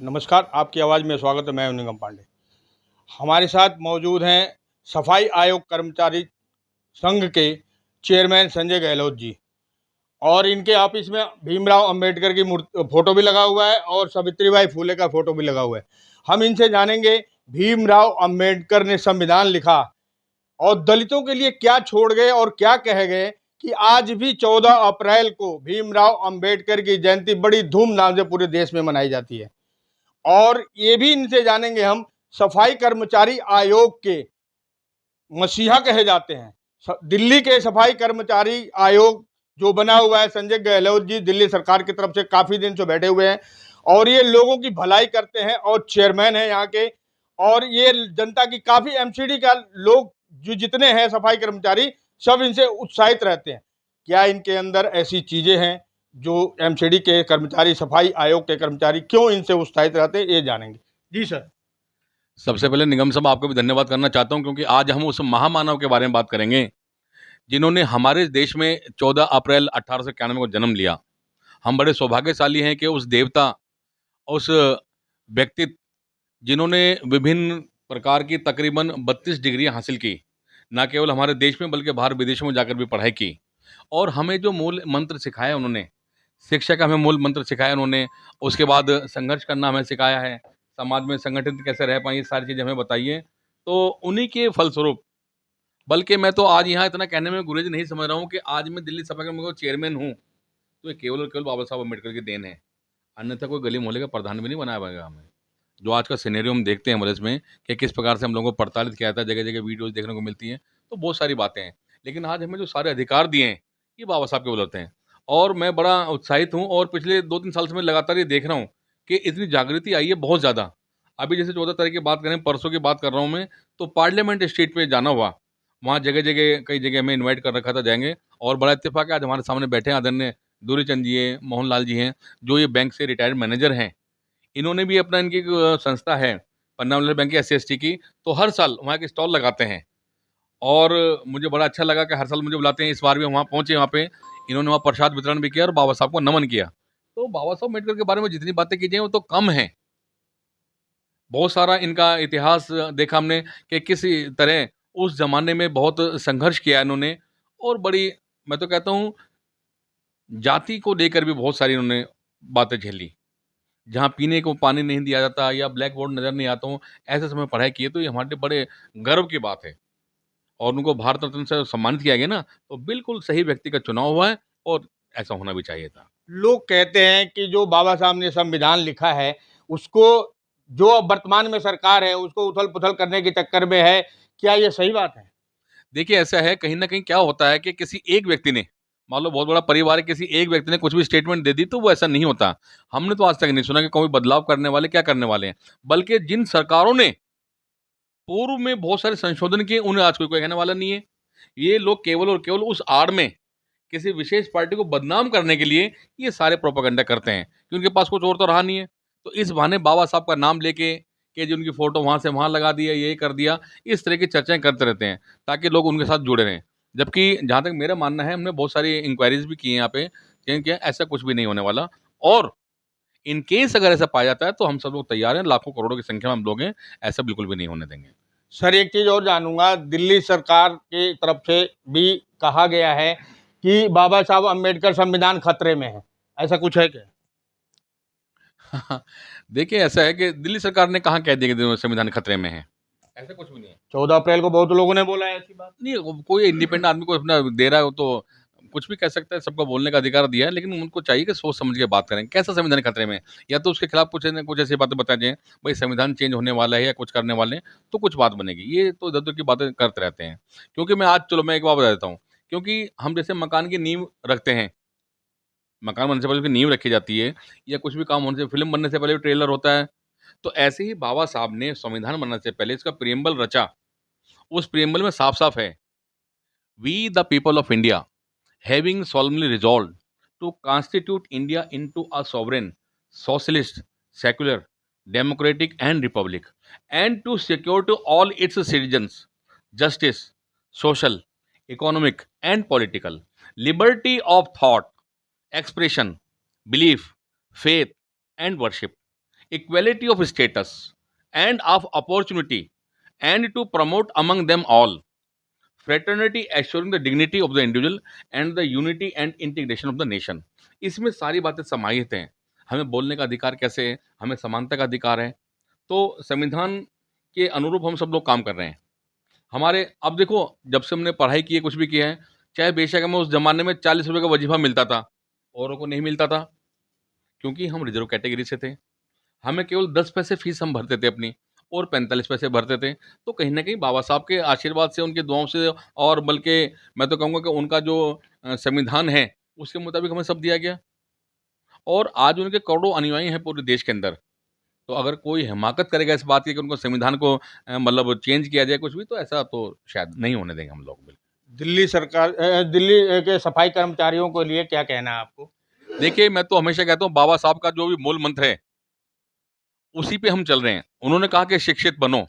नमस्कार, आपकी आवाज़ में स्वागत है। मैं हूं निगम पांडे। हमारे साथ मौजूद हैं सफाई आयोग कर्मचारी संघ के चेयरमैन संजय गहलोत जी, और इनके ऑफिस में भीमराव अंबेडकर की फोटो भी लगा हुआ है और सावित्रीबाई फुले का फोटो भी लगा हुआ है। हम इनसे जानेंगे भीमराव अंबेडकर ने संविधान लिखा और दलितों के लिए क्या छोड़ गए और क्या कह गए कि आज भी 14 अप्रैल को भीमराव अंबेडकर की जयंती बड़ी धूमधाम से पूरे देश में मनाई जाती है। और ये भी इनसे जानेंगे हम, सफाई कर्मचारी आयोग के मसीहा कहे जाते हैं दिल्ली के सफाई कर्मचारी आयोग जो बना हुआ है, संजय गहलोत जी दिल्ली सरकार की तरफ से काफी दिन से बैठे हुए हैं और ये लोगों की भलाई करते हैं और चेयरमैन है यहाँ के। और ये जनता की काफी एमसीडी का लोग जो जितने हैं सफाई कर्मचारी, सब इनसे उत्साहित रहते हैं। क्या इनके अंदर ऐसी चीजें हैं जो एमसीडी के कर्मचारी, सफाई आयोग के कर्मचारी क्यों इनसे उत्साहित रहते हैं, ये जानेंगे। जी सर। सबसे पहले निगम साहब आपको भी धन्यवाद करना चाहता हूं, क्योंकि आज हम उस महामानव के बारे में बात करेंगे जिन्होंने हमारे देश में 14 अप्रैल 1891 को जन्म लिया। हम बड़े सौभाग्यशाली हैं कि उस देवता, उस व्यक्ति जिन्होंने विभिन्न प्रकार की तकरीबन 32 डिग्रियां हासिल की, न केवल हमारे देश में बल्कि बाहर विदेशों में जाकर भी पढ़ाई की, और हमें जो मूल मंत्र सिखाया उन्होंने, शिक्षा का हमें मूल मंत्र सिखाया उन्होंने। उसके बाद संघर्ष करना हमें सिखाया है, समाज में संगठित कैसे रह पाएँ, ये सारी चीज़ें हमें बताई हैं। तो उन्हीं के फलस्वरूप, बल्कि मैं तो आज यहाँ इतना कहने में गुरेज नहीं समझ रहा हूँ कि आज मैं दिल्ली सभा का चेयरमैन हूँ, तो ये केवल और केवल बाबा साहब अम्बेडकर की देन है। अन्यथा कोई गली मोहल्ले का प्रधान भी नहीं बनाया पाएगा हमें। जो आज का सिनेरियो हम देखते हैं मदरस में कि किस प्रकार से हम लोगों को प्रताड़ित किया जाता है, जगह जगह वीडियोज़ देखने को मिलती हैं, तो बहुत सारी बातें हैं। लेकिन आज हमें जो सारे अधिकार दिए हैं, ये बाबा साहब के बदौलत हैं। और मैं बड़ा उत्साहित हूँ, और पिछले 2-3 साल से मैं लगातार ये देख रहा हूँ कि इतनी जागृति आई है बहुत ज़्यादा। अभी जैसे 14 तारीख की बात करें, परसों की बात कर रहा हूँ मैं, तो पार्लियामेंट स्ट्रीट पे जाना हुआ। वहाँ जगह-जगह, कई जगह हमें इनवाइट कर रखा था, जाएँगे। और बड़ा इत्तेफ़ाक है, आज हमारे सामने बैठे हैं आदरणीय दूरीचंद जी हैं, मोहन लाल जी हैं, जो ये बैंक से रिटायर्ड मैनेजर हैं। इन्होंने भी अपना, इनकी एक संस्था है पन्ना वाले बैंक की, SC/ST की, तो हर साल वहाँ के स्टॉल लगाते हैं। और मुझे बड़ा अच्छा लगा कि हर साल मुझे बुलाते हैं। इस बार भी हम वहाँ पहुँचे, वहाँ पे इन्होंने वहाँ प्रसाद वितरण भी किया और बाबा साहब को नमन किया। तो बाबा साहब अम्बेडकर के बारे में जितनी बातें की जाएँ वो तो कम हैं। बहुत सारा इनका इतिहास देखा हमने कि किस तरह उस ज़माने में बहुत संघर्ष किया इन्होंने, और बड़ी, मैं तो कहता हूँ, जाति को लेकर भी बहुत सारी इन्होंने बातें झेली। जहाँ पीने को पानी नहीं दिया जाता या ब्लैक बोर्ड नज़र नहीं आता हो, ऐसे समय पढ़ाई की है, तो ये हमारे लिए बड़े गर्व की बात है। और उनको भारत रत्न से सम्मानित किया गया ना, तो बिल्कुल सही व्यक्ति का चुनाव हुआ है, और ऐसा होना भी चाहिए था। लोग कहते हैं कि जो बाबा साहब ने संविधान लिखा है, उसको जो अब वर्तमान में सरकार है उसको उथल-पुथल करने के चक्कर में है। क्या ये सही बात है? देखिए, ऐसा है, कहीं न कहीं क्या होता है कि किसी एक व्यक्ति ने, मान लो बहुत बड़ा परिवार है, किसी एक व्यक्ति ने कुछ भी स्टेटमेंट दे दी, तो वो ऐसा नहीं होता। हमने तो आज तक नहीं सुना कि कोई बदलाव करने वाले क्या करने वाले हैं। बल्कि जिन सरकारों ने पूर्व में बहुत सारे संशोधन किए, उन्हें आज कोई कहने वाला नहीं है। ये लोग केवल और केवल उस आड़ में किसी विशेष पार्टी को बदनाम करने के लिए ये सारे प्रोपेगेंडा करते हैं कि उनके पास कुछ और तो रहा नहीं है। तो इस बहाने बाबा साहब का नाम लेके कि जो उनकी फ़ोटो वहाँ से वहाँ लगा दिया, ये कर दिया, इस तरह की चर्चाएँ करते रहते हैं ताकि लोग उनके साथ जुड़े रहें। जबकि जहाँ तक मेरा मानना है, हमने बहुत सारी इंक्वायरीज़ भी की हैं यहाँ पे, कि ऐसा कुछ भी नहीं होने वाला। और इन केस अगर ऐसा पाया जाता है तो हम सब लोग तैयार हैं, लाखों करोड़ों की संख्या में हम लोग हैं, ऐसा बिल्कुल भी नहीं होने देंगे। सर, एक चीज़ और जानूँगा, दिल्ली सरकार की तरफ से भी कहा गया है कि बाबा साहब अम्बेडकर संविधान खतरे में है। ऐसा कुछ है क्या? देखिए, ऐसा है कि दिल्ली सरकार ने कहाँ कह दिया कि संविधान खतरे में है? ऐसा कुछ भी नहीं है। 14 अप्रैल को बहुत लोगों ने बोला है ऐसी बात। नहीं, वो कोई इंडिपेंडेंट आदमी को अपना दे रहा है, वो तो कुछ भी कह सकता है, सबको बोलने का अधिकार दिया है, लेकिन उनको चाहिए कि सोच समझ के बात करें। कैसा संविधान खतरे में है? या तो उसके खिलाफ कुछ न कुछ ऐसी बातें बताई जाएँ, भई संविधान चेंज होने वाला है या कुछ करने वाले हैं, तो कुछ बात बनेगी। ये तो इधर-उधर की बातें करते रहते हैं। क्योंकि मैं आज, चलो मैं एक बात बता देता हूँ, क्योंकि हम जैसे मकान की नींव रखते हैं, मकान बनने से पहले उसकी नींव रखी जाती है, या कुछ भी काम होने से, फ़िल्म बनने से पहले ट्रेलर होता है। तो ऐसे ही बाबा साहब ने संविधान बनने से पहले इसका प्रिएम्बल रचा। उस प्रिएम्बल में साफ-साफ है, "we the people of India having solemnly resolved to constitute India into a sovereign, socialist, secular, democratic, and republic, and to secure to all its citizens justice, social, economic, and political, liberty of thought, expression, belief, faith, and worship, equality of status and of opportunity, and to promote among them all fraternity, assuring the dignity of the individual and the unity and integration of the nation। इसमें सारी बातें समाहित हैं। हमें बोलने का अधिकार कैसे है, हमें समानता का अधिकार है। तो संविधान के अनुरूप हम सब लोग काम कर रहे हैं। हमारे अब देखो, जब से हमने पढ़ाई की है, कुछ भी किया है, चाहे बेशक हमें उस ज़माने में 40 रुपए का वजीफ़ा मिलता था, औरों को नहीं मिलता था, क्योंकि हम रिज़र्व कैटेगरी से थे। हमें केवल 10 पैसे फ़ीस हम भरते थे अपनी, और 45 पैसे भरते थे। तो कहीं न कहीं बाबा साहब के आशीर्वाद से, उनकी दुआओं से, और बल्कि मैं तो कहूँगा कि उनका जो संविधान है, उसके मुताबिक हमें सब दिया गया। और आज उनके करोड़ों अनुयायी हैं पूरे देश के अंदर। तो अगर कोई हिमाकत करेगा इस बात की कि उनको संविधान को मतलब चेंज किया जाए कुछ भी, तो ऐसा तो शायद नहीं होने देंगे हम लोग, बिल्कुल। दिल्ली के सफाई कर्मचारियों के लिए क्या कहना है आपको? देखिए, मैं तो हमेशा कहता हूँ, बाबा साहब का जो भी मूल मंत्र है, उसी पे हम चल रहे हैं। उन्होंने कहा कि शिक्षित बनो,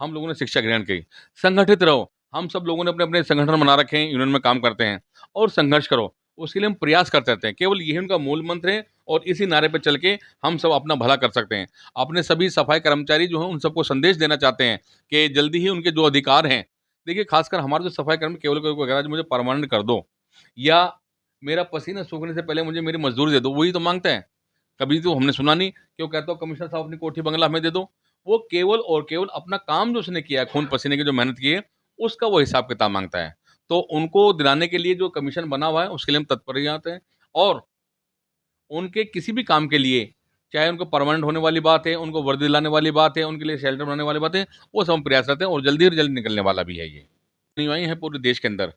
हम लोगों ने शिक्षा ग्रहण की। संगठित रहो, हम सब लोगों ने अपने-अपने संगठन बना रखे हैं, यूनियन में काम करते हैं। और संघर्ष करो, उसके लिए हम प्रयास करते रहते हैं। केवल यही उनका मूल मंत्र है, और इसी नारे पे चल के हम सब अपना भला कर सकते हैं। अपने सभी सफाई कर्मचारी जो हैं, उन सबको संदेश देना चाहते हैं कि जल्दी ही उनके जो अधिकार हैं, देखिए खासकर हमारे जो सफाई कर्मी केवल कोई कह रहा है मुझे परमानेंट कर दो, या मेरा पसीना सूखने से पहले मुझे मेरी मजदूरी दे दो, वही तो माँगते हैं। कभी तो हमने सुना नहीं कि वो कहता हो कमिश्नर साहब अपनी कोठी बंगला हमें दे दो। वो केवल और केवल अपना काम जो उसने किया है, खून पसीने की जो मेहनत की है, उसका वो हिसाब किताब माँगता है। तो उनको दिलाने के लिए जो कमीशन बना हुआ है, उसके लिए हम तत्पर ही आते हैं। और उनके किसी भी काम के लिए, चाहे उनको परमानेंट होने वाली बात है, उनको वर्दी दिलाने वाली बात है, उनके लिए शेल्टर बनाने वाली बात है, वो सब हम प्रयास करते हैं, और जल्दी से जल्दी निकलने वाला भी है ये। अनुयायी हैं पूरे देश के अंदर।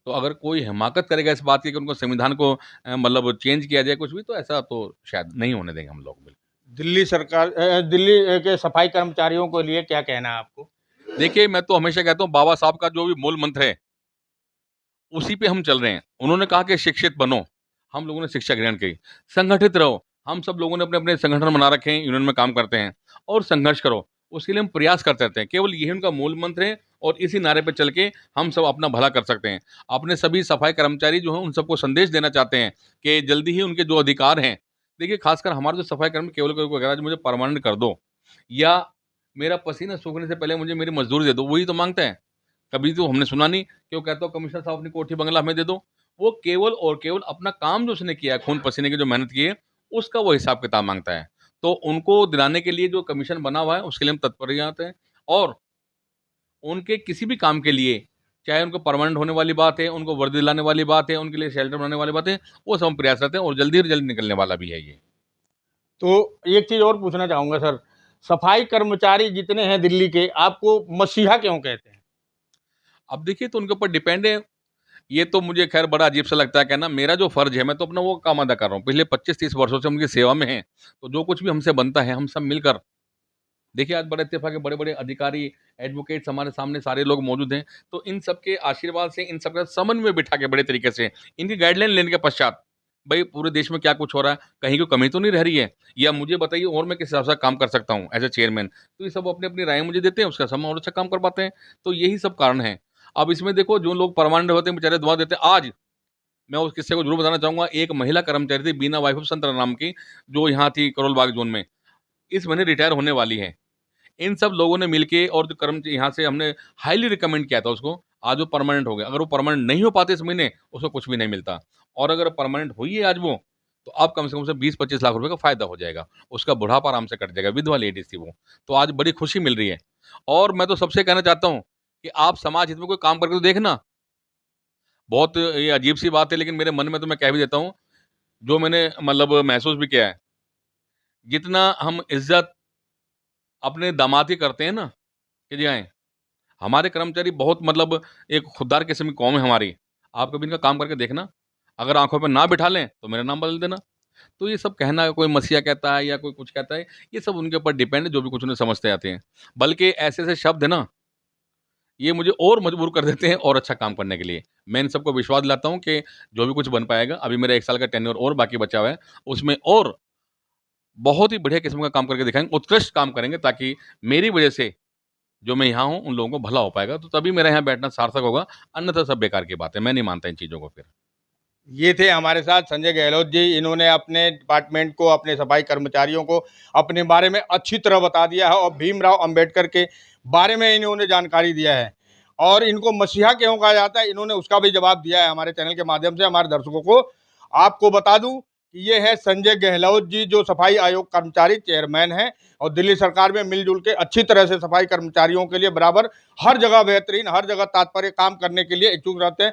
तो अगर कोई हिमाकत करेगा इस बात की कि उनको संविधान को मतलब चेंज किया जाए कुछ भी, तो ऐसा तो शायद नहीं होने देंगे हम लोग, बिल्कुल। दिल्ली के सफाई कर्मचारियों के लिए क्या कहना है आपको? देखिए, मैं तो हमेशा कहता हूँ, बाबा साहब का जो भी मूल मंत्र है, उसी पे हम चल रहे हैं। उन्होंने कहा कि शिक्षित बनो, हम लोगों ने शिक्षा ग्रहण की। संगठित रहो, हम सब लोगों ने अपने-अपने संगठन बना रखे हैं, यूनियन में काम करते हैं। और संघर्ष करो, उसके लिए हम प्रयास करते रहते हैं। केवल यही उनका मूल मंत्र है, और इसी नारे पे चल के हम सब अपना भला कर सकते हैं। अपने सभी सफाई कर्मचारी जो हैं, उन सबको संदेश देना चाहते हैं कि जल्दी ही उनके जो अधिकार हैं, देखिए खासकर हमारे जो सफाई कर्मी केवल कोई कह रहा है मुझे परमानेंट कर दो, या मेरा पसीना सूखने से पहले मुझे मेरी मजदूरी दे दो, वही तो माँगते हैं। कभी तो हमने सुना नहीं कि वो कहता हो कमिश्नर साहब अपनी कोठी बंगला हमें दे दो। वो केवल और केवल अपना काम जो उसने किया है, खून पसीने की जो मेहनत की है, उसका वो हिसाब किताब माँगता है। तो उनको दिलाने के लिए जो कमीशन बना हुआ है, उसके लिए हम तत्पर ही आते हैं। और उनके किसी भी काम के लिए, चाहे उनको परमानेंट होने वाली बात है, उनको वर्दी दिलाने वाली बात है, उनके लिए शेल्टर बनाने वाली बात है, वो सब हम प्रयास करते हैं, और जल्दी से जल्दी निकलने वाला भी है ये। तो एक चीज़ और पूछना चाहूँगा सर, सफाई कर्मचारी जितने हैं दिल्ली के, आपको मसीहा क्यों कहते हैं? अब देखिए, तो उनके ऊपर डिपेंड है। ये तो मुझे ख़ैर बड़ा अजीब-सा लगता है कहना। मेरा जो फ़र्ज़ है, मैं तो अपना वो काम अदा कर रहा हूँ। पिछले 25-30 वर्षों से उनकी सेवा में हैं, तो जो कुछ भी हमसे बनता है, हम सब मिलकर, देखिए आज बड़े इत्तेफ़ाक के बड़े-बड़े अधिकारी, एडवोकेट्स हमारे सामने सारे लोग मौजूद हैं। तो इन सब के आशीर्वाद से, इन सब का समन्वय बिठा के बड़े तरीके से, इनकी गाइडलाइन लेने के पश्चात, भई पूरे देश में क्या कुछ हो रहा है, कहीं कोई कमी तो नहीं रह रही है? या मुझे बताइए और मैं किस हिसाब से काम कर सकता हूँ एज़ अ चेयरमैन? तो ये सब अपनी-अपनी राय मुझे देते हैं, उसके साथ हम और अच्छा काम कर पाते हैं। तो यही सब कारण हैं। अब इसमें देखो, जो लोग परमानेंट होते हैं, बेचारे दुआ देते हैं। आज मैं उस किस्से को ज़रूर बताना चाहूँगा। एक महिला कर्मचारी थी, बीना वाइफ ऑफ संतरा नाम की, जो यहाँ थी करोल बाग ज़ोन में। इस महीने रिटायर होने वाली हैं। इन सब लोगों ने मिलके, और जो कर्म यहाँ से हमने हाईली रिकमेंड किया था उसको, आज वो परमानेंट हो गया। अगर वो परमानेंट नहीं हो पाते इस महीने, उसको कुछ भी नहीं मिलता। और अगर परमानेंट हुई है आज वो, तो अब कम से कम उसे 20-25 लाख रुपए का फ़ायदा हो जाएगा। उसका बुढ़ापा आराम से कट जाएगा, विधवा लेडीज़ थी वो। तो आज बड़ी खुशी मिल रही है। और मैं तो सबसे कहना चाहता हूँ कि आप समाज हित में कोई काम करके तो देखना। बहुत ये अजीब-सी बात है, लेकिन मेरे मन में तो मैं कह भी देता हूँ, जो मैंने मतलब महसूस भी किया है। जितना हम इज़्ज़त अपने दामाद की करते हैं ना, कि जी आएँ, हमारे कर्मचारी बहुत मतलब एक खुददार किस्म की कौम है हमारी। आप कभी इनका काम करके देखना, अगर आँखों पे ना बिठा लें, तो मेरा नाम बदल देना। तो ये सब कहना, कोई मसीहा कहता है या कोई कुछ कहता है, ये सब उनके ऊपर डिपेंड है, जो भी कुछ उन्हें समझते आते हैं। बल्कि ऐसे-ऐसे शब्द है ना, ये मुझे और मजबूर कर देते हैं और अच्छा काम करने के लिए। मैं इन सबको विश्वास दिलाता हूँ कि जो भी कुछ बन पाएगा, अभी मेरा 1 साल का टेन्योर और बाकी बचा हुआ है, उसमें और बहुत ही बढ़िया किस्म का काम करके दिखाएँगे, उत्कृष्ट काम करेंगे, ताकि मेरी वजह से जो मैं यहाँ हूँ, उन लोगों को भला हो पाएगा। तो तभी मेरा यहाँ बैठना सार्थक होगा, अन्यथा सब बेकार की बात है। मैं नहीं मानता इन चीज़ों को फिर। ये थे हमारे साथ संजय गहलोत जी। इन्होंने अपने डिपार्टमेंट को, अपने सफाई कर्मचारियों को अपने बारे में अच्छी तरह बता दिया है और भीमराव अंबेडकर के बारे में इन्होंने जानकारी दिया है और इनको मसीहा क्यों कहा जाता है, इन्होंने उसका भी जवाब दिया है हमारे चैनल के माध्यम से हमारे दर्शकों को। आपको बता दूं कि ये है संजय गहलोत जी, जो सफाई आयोग कर्मचारी चेयरमैन हैं और दिल्ली सरकार में मिलजुल के अच्छी तरह से सफाई कर्मचारियों के लिए बराबर हर जगह बेहतरीन, हर जगह तात्पर्य काम करने के लिए इच्छुक रहते हैं।